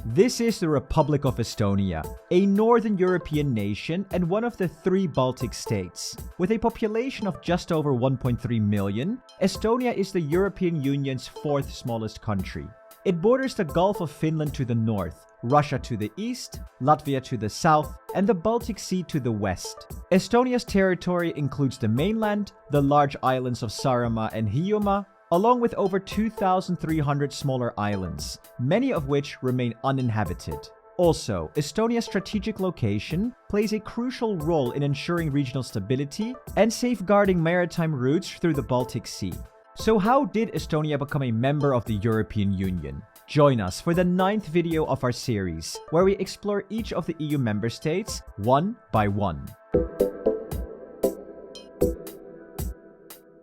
This is the Republic of Estonia, a northern European nation and one of the 3 Baltic states. With a population of just over 1.3 million, Estonia is the European Union's 4th smallest country. It borders the Gulf of Finland to the north, Russia to the east, Latvia to the south, and the Baltic Sea to the west. Estonia's territory includes the mainland, the large islands of Saaremaa and Hiiumaa, along with over 2,300 smaller islands, many of which remain uninhabited. Also, Estonia's strategic location plays a crucial role in ensuring regional stability and safeguarding maritime routes through the Baltic Sea. So how did Estonia become a member of the European Union? Join us for the 9th video of our series, where we explore each of the EU member states one by one.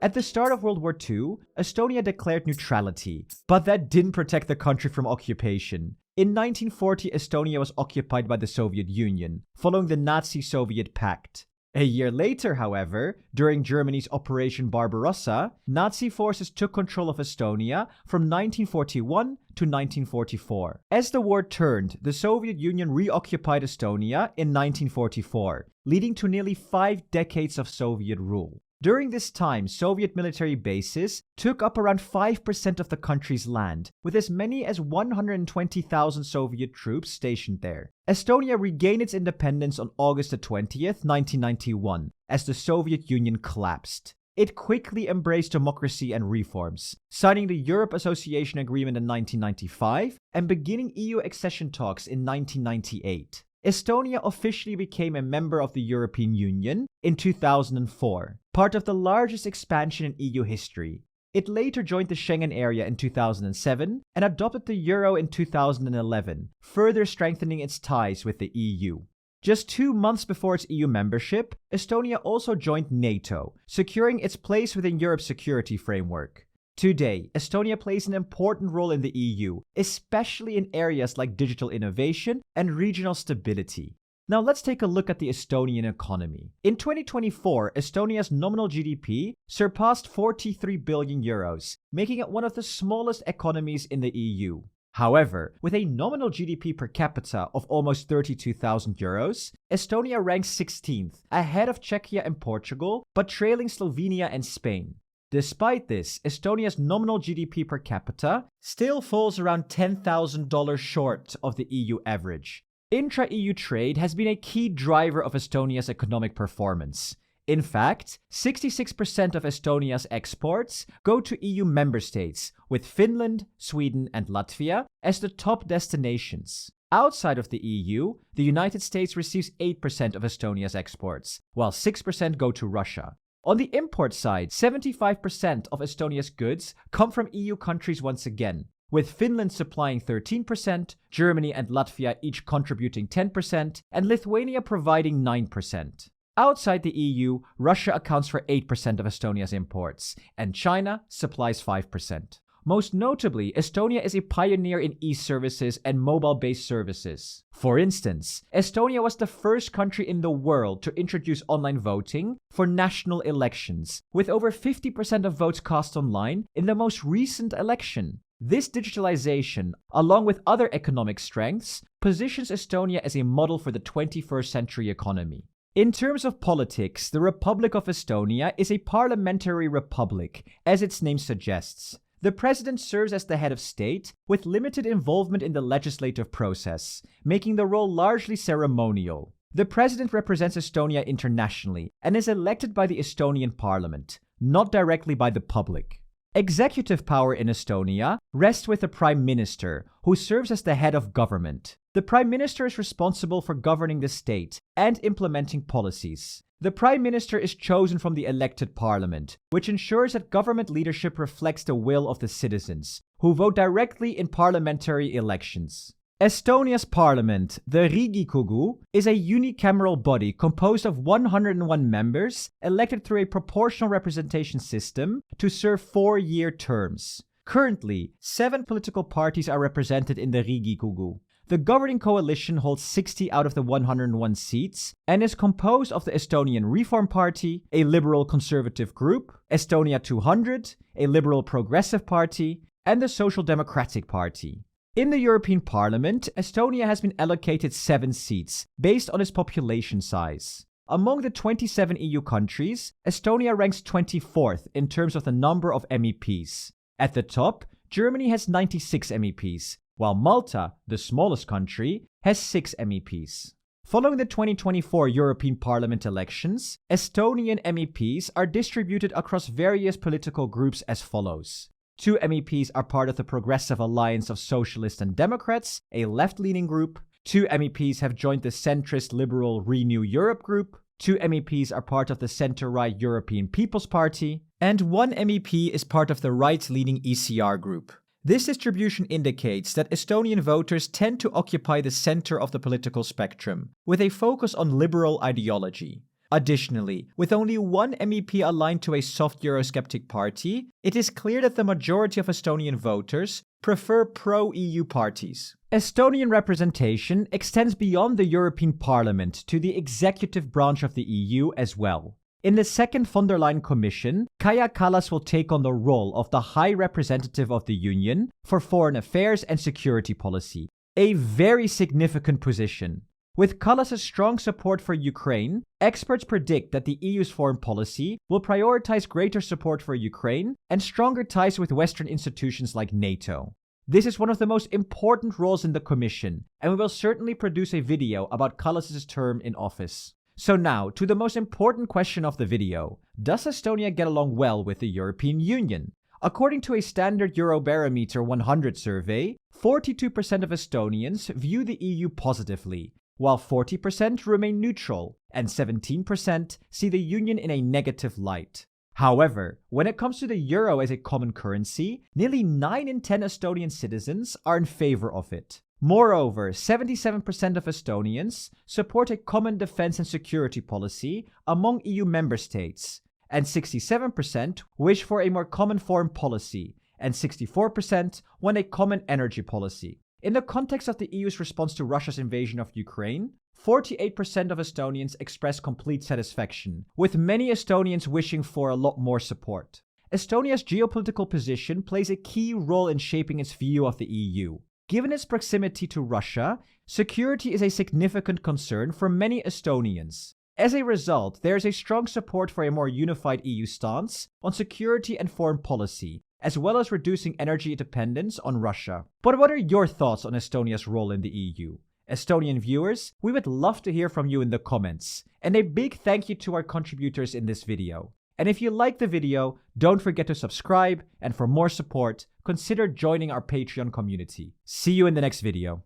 At the start of World War II, Estonia declared neutrality, but that didn't protect the country from occupation. In 1940, Estonia was occupied by the Soviet Union, following the Nazi-Soviet Pact. A year later, however, during Germany's Operation Barbarossa, Nazi forces took control of Estonia from 1941 to 1944. As the war turned, the Soviet Union reoccupied Estonia in 1944, leading to nearly 5 decades of Soviet rule. During this time, Soviet military bases took up around 5% of the country's land, with as many as 120,000 Soviet troops stationed there. Estonia regained its independence on August 20th, 1991, as the Soviet Union collapsed. It quickly embraced democracy and reforms, signing the Europe Association Agreement in 1995 and beginning EU accession talks in 1998. Estonia officially became a member of the European Union in 2004, part of the largest expansion in EU history. It later joined the Schengen area in 2007 and adopted the euro in 2011, further strengthening its ties with the EU. Just 2 months before its EU membership, Estonia also joined NATO, securing its place within Europe's security framework. Today, Estonia plays an important role in the EU, especially in areas like digital innovation and regional stability. Now let's take a look at the Estonian economy. In 2024, Estonia's nominal GDP surpassed 43 billion euros, making it one of the smallest economies in the EU. However, with a nominal GDP per capita of almost 32,000 euros, Estonia ranks 16th, ahead of Czechia and Portugal, but trailing Slovenia and Spain. Despite this, Estonia's nominal GDP per capita still falls around $10,000 short of the EU average. Intra-EU trade has been a key driver of Estonia's economic performance. In fact, 66% of Estonia's exports go to EU member states, with Finland, Sweden, and Latvia as the top destinations. Outside of the EU, the United States receives 8% of Estonia's exports, while 6% go to Russia. On the import side, 75% of Estonia's goods come from EU countries once again, with Finland supplying 13%, Germany and Latvia each contributing 10%, and Lithuania providing 9%. Outside the EU, Russia accounts for 8% of Estonia's imports, and China supplies 5%. Most notably, Estonia is a pioneer in e-services and mobile-based services. For instance, Estonia was the first country in the world to introduce online voting for national elections, with over 50% of votes cast online in the most recent election. This digitalization, along with other economic strengths, positions Estonia as a model for the 21st century economy. In terms of politics, the Republic of Estonia is a parliamentary republic, as its name suggests. The president serves as the head of state, with limited involvement in the legislative process, making the role largely ceremonial. The president represents Estonia internationally and is elected by the Estonian parliament, not directly by the public. Executive power in Estonia rests with the prime minister, who serves as the head of government. The prime minister is responsible for governing the state and implementing policies. The prime minister is chosen from the elected parliament, which ensures that government leadership reflects the will of the citizens, who vote directly in parliamentary elections. Estonia's parliament, the Riigikogu, is a unicameral body composed of 101 members elected through a proportional representation system to serve 4-year terms. Currently, 7 political parties are represented in the Riigikogu. The governing coalition holds 60 out of the 101 seats and is composed of the Estonian Reform Party, a liberal conservative group, Estonia 200, a liberal progressive party, and the Social Democratic Party. In the European Parliament, Estonia has been allocated 7 seats based on its population size. Among the 27 EU countries, Estonia ranks 24th in terms of the number of MEPs. At the top, Germany has 96 MEPs, while Malta, the smallest country, has 6 MEPs. Following the 2024 European Parliament elections, Estonian MEPs are distributed across various political groups as follows. 2 MEPs are part of the Progressive Alliance of Socialists and Democrats, a left-leaning group. 2 MEPs have joined the centrist liberal Renew Europe group. 2 MEPs are part of the center-right European People's Party. And 1 MEP is part of the right-leaning ECR group. This distribution indicates that Estonian voters tend to occupy the center of the political spectrum, with a focus on liberal ideology. Additionally, with only 1 MEP aligned to a soft Eurosceptic party, it is clear that the majority of Estonian voters prefer pro-EU parties. Estonian representation extends beyond the European Parliament to the executive branch of the EU as well. In the second von der Leyen Commission, Kaja Kallas will take on the role of the High Representative of the Union for Foreign Affairs and Security Policy, a very significant position. With Kallas' strong support for Ukraine, experts predict that the EU's foreign policy will prioritize greater support for Ukraine and stronger ties with Western institutions like NATO. This is one of the most important roles in the Commission, and we will certainly produce a video about Kallas' term in office. So now, to the most important question of the video. Does Estonia get along well with the European Union? According to a standard Eurobarometer 100 survey, 42% of Estonians view the EU positively, while 40% remain neutral, and 17% see the Union in a negative light. However, when it comes to the euro as a common currency, nearly 9 in 10 Estonian citizens are in favor of it. Moreover, 77% of Estonians support a common defense and security policy among EU member states, and 67% wish for a more common foreign policy, and 64% want a common energy policy. In the context of the EU's response to Russia's invasion of Ukraine, 48% of Estonians express complete satisfaction, with many Estonians wishing for a lot more support. Estonia's geopolitical position plays a key role in shaping its view of the EU. Given its proximity to Russia, security is a significant concern for many Estonians. As a result, there is a strong support for a more unified EU stance on security and foreign policy, as well as reducing energy dependence on Russia. But what are your thoughts on Estonia's role in the EU? Estonian viewers, we would love to hear from you in the comments. And a big thank you to our contributors in this video. And if you like the video, don't forget to subscribe, and for more support, consider joining our Patreon community. See you in the next video.